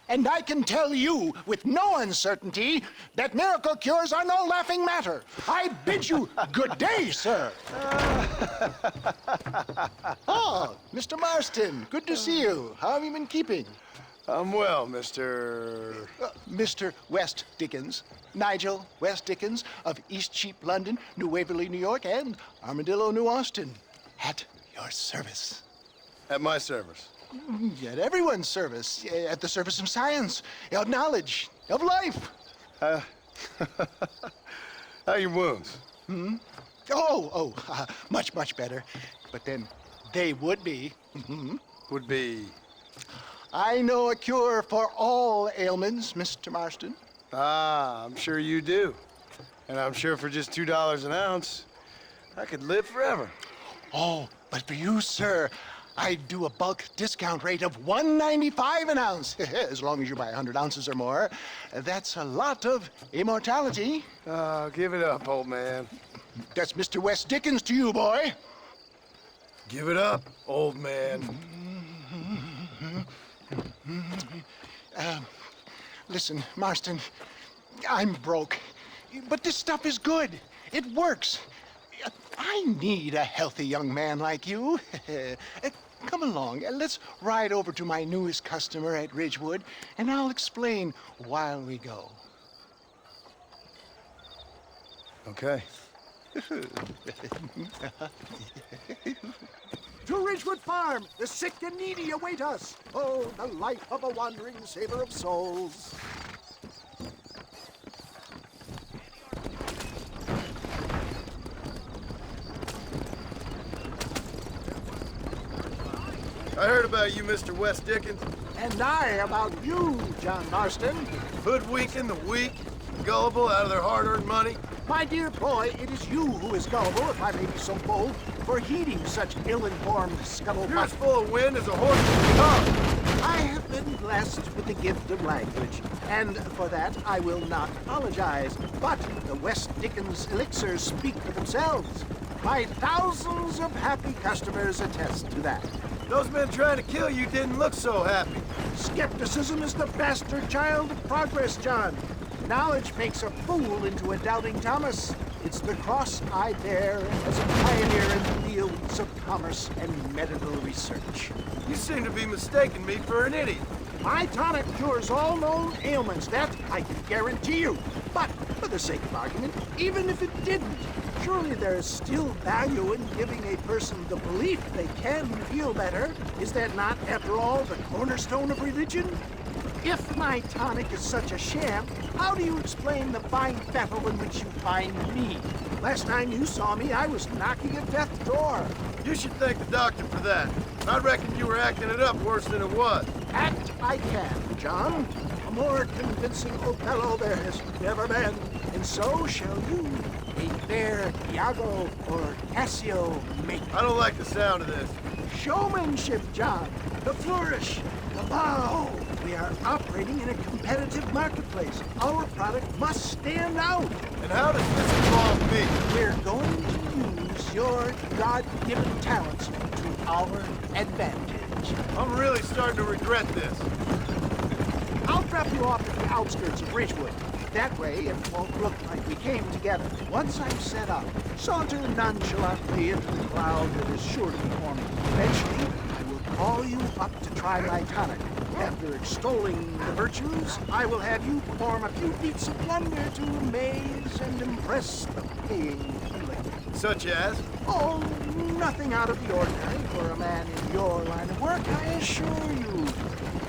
And I can tell you with no uncertainty that miracle cures are no laughing matter. I bid you good day, sir. Oh, Mr. Marston, good to see you. How have you been keeping? I'm well, Mr. Mr. West Dickens. Nigel West Dickens of Eastcheap, London, New Waverly, New York, and Armadillo, New Austin. At your service. At my service. At everyone's service. At the service of science, of knowledge, of life. How are your wounds? Much, much better. But then they would be. Would be... I know a cure for all ailments, Mr. Marston. Ah, I'm sure you do. And I'm sure for just $2 an ounce, I could live forever. Oh, but for you, sir, I'd do a bulk discount rate of $1.95 an ounce, as long as you buy 100 ounces or more. That's a lot of immortality. Give it up, old man. That's Mr. West Dickens to you, boy. Give it up, old man. Listen, Marston, I'm broke, but this stuff is good. It works. I need a healthy young man like you. Come along, let's ride over to my newest customer at Ridgewood, and I'll explain while we go. Okay. To Ridgewood Farm, the sick and needy await us. Oh, the life of a wandering saver of souls. I heard about you, Mr. West Dickens. And I about you, John Marston. Hoodwinking the weak, gullible out of their hard-earned money. My dear boy, it is you who is gullible, if I may be so bold, for heeding such ill-informed You're scuttlebutt. as full of wind as a horse with tongue. I have been blessed with the gift of language, and for that I will not apologize. But the West Dickens elixirs speak for themselves. My thousands of happy customers attest to that. Those men trying to kill you didn't look so happy. Skepticism is the bastard child of progress, John. Knowledge makes a fool into a doubting Thomas. It's the cross I bear as a pioneer in the fields of commerce and medical research. You seem to be mistaking me for an idiot. My tonic cures all known ailments, that I can guarantee you. But, for the sake of argument, even if it didn't, surely there is still value in giving a person the belief they can feel better. Is that not, after all, the cornerstone of religion? If my tonic is such a sham, how do you explain the fine battle in which you find me? Last time you saw me, I was knocking at death's door. You should thank the doctor for that. I reckon you were acting it up worse than it was. Act I can, John. A more convincing Othello there has never been. And so shall you, a fair Iago or Cassio make. I don't like the sound of this. Showmanship, John. The flourish, the bow. We are operating in a competitive marketplace. Our product must stand out. And how does this involve me? We're going to use your God-given talents to our advantage. I'm really starting to regret this. I'll drop you off at the outskirts of Ridgewood. That way, it won't look like we came together. Once I'm set up, saunter nonchalantly into the crowd that is sure to be forming. Eventually, I will call you up to try my tonic. After extolling the virtues, I will have you perform a few feats of wonder to amaze and impress the paying public. Such as? Oh, nothing out of the ordinary for a man in your line of work, I assure you.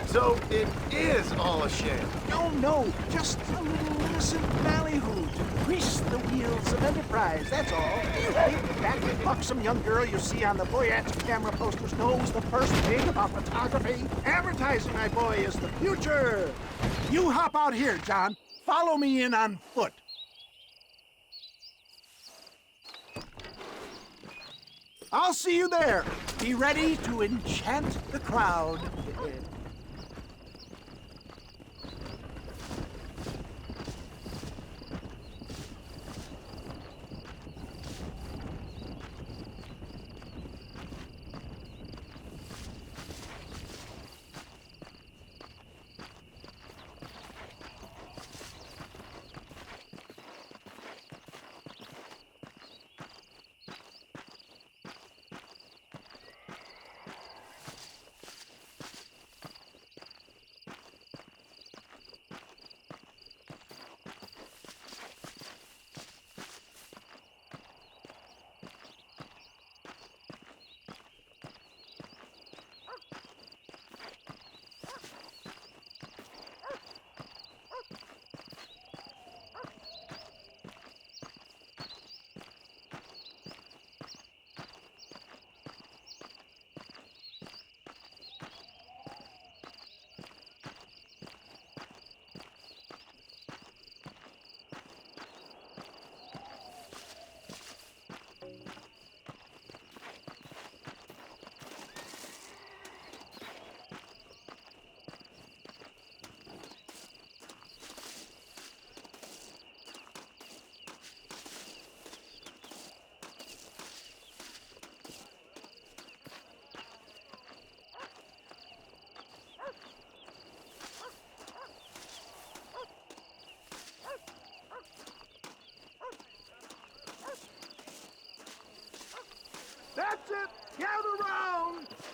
So it is all a sham. No, just a little innocent ballyhoo to grease the wheels of enterprise, that's all. That buxom young girl you see on the Voyage camera posters knows the first thing about photography. Advertising, my boy, is the future. You hop out here, John. Follow me in on foot. I'll see you there. Be ready to enchant the crowd.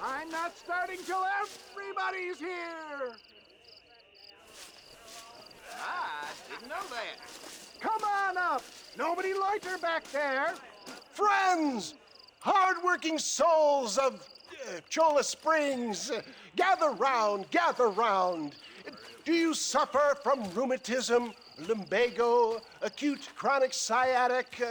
I'm not starting till everybody's here. I didn't know that. Come on up. Nobody loiter back there. Friends, hard-working souls of Cholla Springs, gather round, gather round. Do you suffer from rheumatism, lumbago, acute chronic sciatic,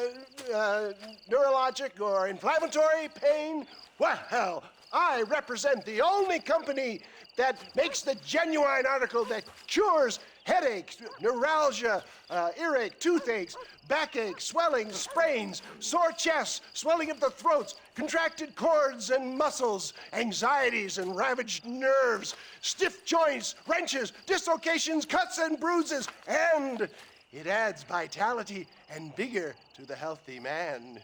neurologic, or inflammatory pain? Well, I represent the only company that makes the genuine article that cures headaches, neuralgia, earache, toothaches, backache, swelling, sprains, sore chests, swelling of the throats, contracted cords and muscles, anxieties and ravaged nerves, stiff joints, wrenches, dislocations, cuts and bruises, and it adds vitality and vigor to the healthy man.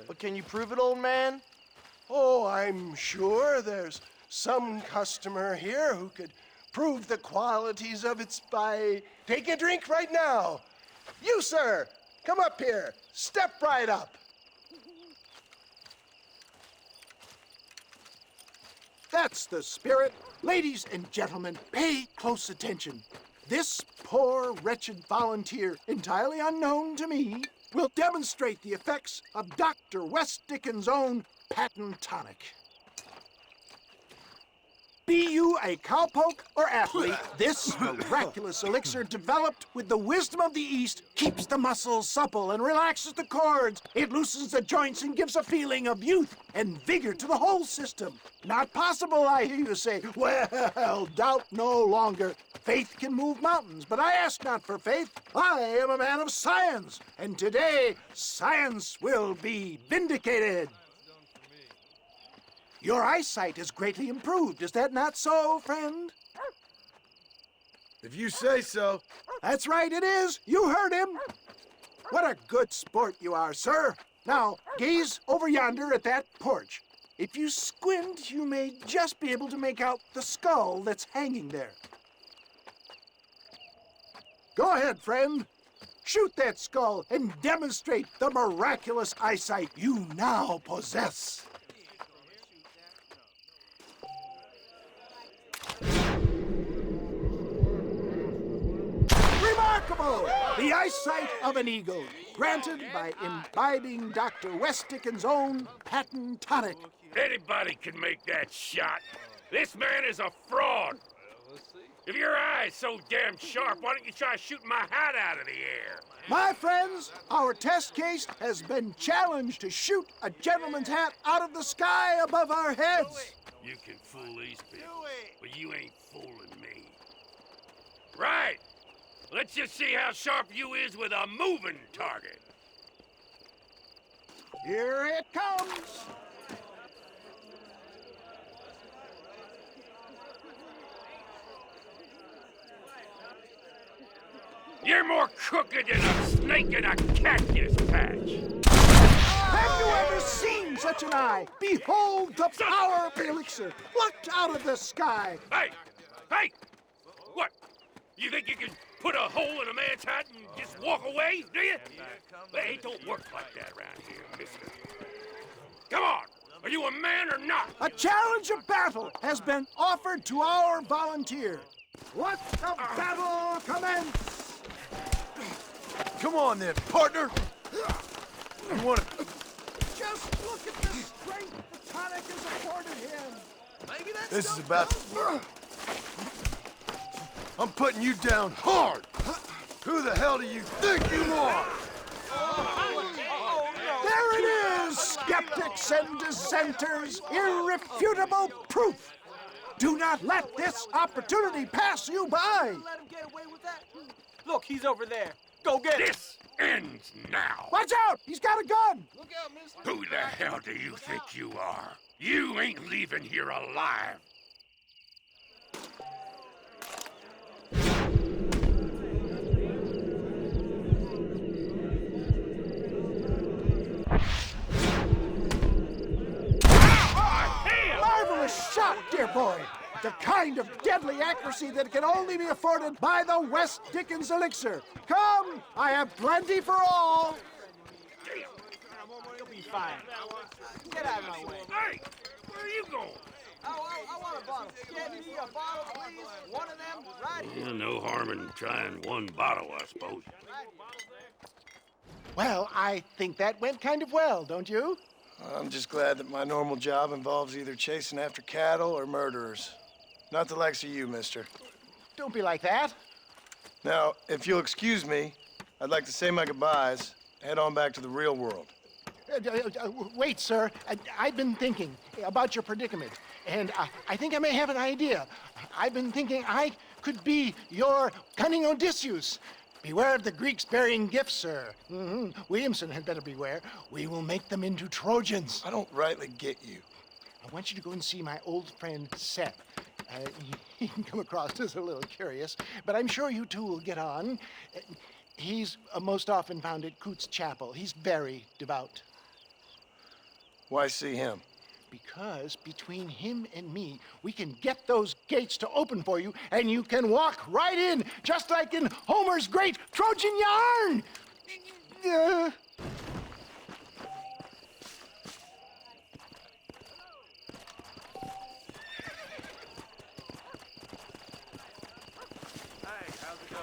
But can you prove it, old man? Oh, I'm sure there's some customer here who could prove the qualities of it by taking a drink right now. You, sir, come up here. Step right up. That's the spirit. Ladies and gentlemen, pay close attention. This poor, wretched volunteer, entirely unknown to me, will demonstrate the effects of Dr. West Dickens' own patent tonic. Be you a cowpoke or athlete, this miraculous elixir developed with the wisdom of the East keeps the muscles supple and relaxes the cords. It loosens the joints and gives a feeling of youth and vigor to the whole system. Not possible, I hear you say. Well, doubt no longer. Faith can move mountains, but I ask not for faith. I am a man of science, and today science will be vindicated. Your eyesight is greatly improved. Is that not so, friend? If you say so. That's right, it is. You heard him. What a good sport you are, sir. Now, gaze over yonder at that porch. If you squint, you may just be able to make out the skull that's hanging there. Go ahead, friend. Shoot that skull and demonstrate the miraculous eyesight you now possess. Remarkable! The eyesight of an eagle, granted by imbibing Dr. West Dickens' own patent tonic. Anybody can make that shot. This man is a fraud. If your eye's so damn sharp, why don't you try shooting my hat out of the air? My friends, our test case has been challenged to shoot a gentleman's hat out of the sky above our heads. You can fool these people, but you ain't fooling me. Right. Let's just see how sharp you is with a moving target. Here it comes. You're more crooked than a snake in a cactus patch. Have you ever seen such an eye? Behold the power of the elixir, plucked out of the sky. Hey! Hey! What? You think you can put a hole in a man's hat and just walk away, do you? Hey, it don't work like that around here, mister. Come on! Are you a man or not? A challenge of battle has been offered to our volunteer. Let the battle commence! Come on then, partner. You want to... Just look at the strength the tonic has afforded him. Maybe that's This is about... I'm putting you down hard. Who the hell do you think you are? There it is, skeptics and dissenters, irrefutable proof. Do not let this opportunity pass you by. Let him get away with that? Look, he's over there. Go get him. This ends now. Watch out, he's got a gun. Look out, mister. Who the hell do you think you are? You ain't leaving here alive. Marvelous shot, dear boy. The kind of deadly accuracy that can only be afforded by the West Dickens elixir. Come, I have plenty for all. You'll be fine. Get out of my way. Hey! Where are you going? I want a bottle. Get me a bottle, please. One of them, right here. Yeah, no harm in trying one bottle, I suppose. Well, I think that went kind of well, don't you? I'm just glad that my normal job involves either chasing after cattle or murderers. Not the likes of you, mister. Don't be like that. Now, if you'll excuse me, I'd like to say my goodbyes, head on back to the real world. Wait, sir. I've been thinking about your predicament, and I think I may have an idea. I've been thinking I could be your cunning Odysseus. Beware of the Greeks bearing gifts, sir. Williamson had better beware. We will make them into Trojans. I don't rightly get you. I want you to go and see my old friend Seth. He can come across as a little curious, but I'm sure you two will get on. He's most often found at Coots Chapel. He's very devout. Why see him? Because between him and me, we can get those gates to open for you, and you can walk right in, just like in Homer's great Trojan yarn! Hey, how's it going?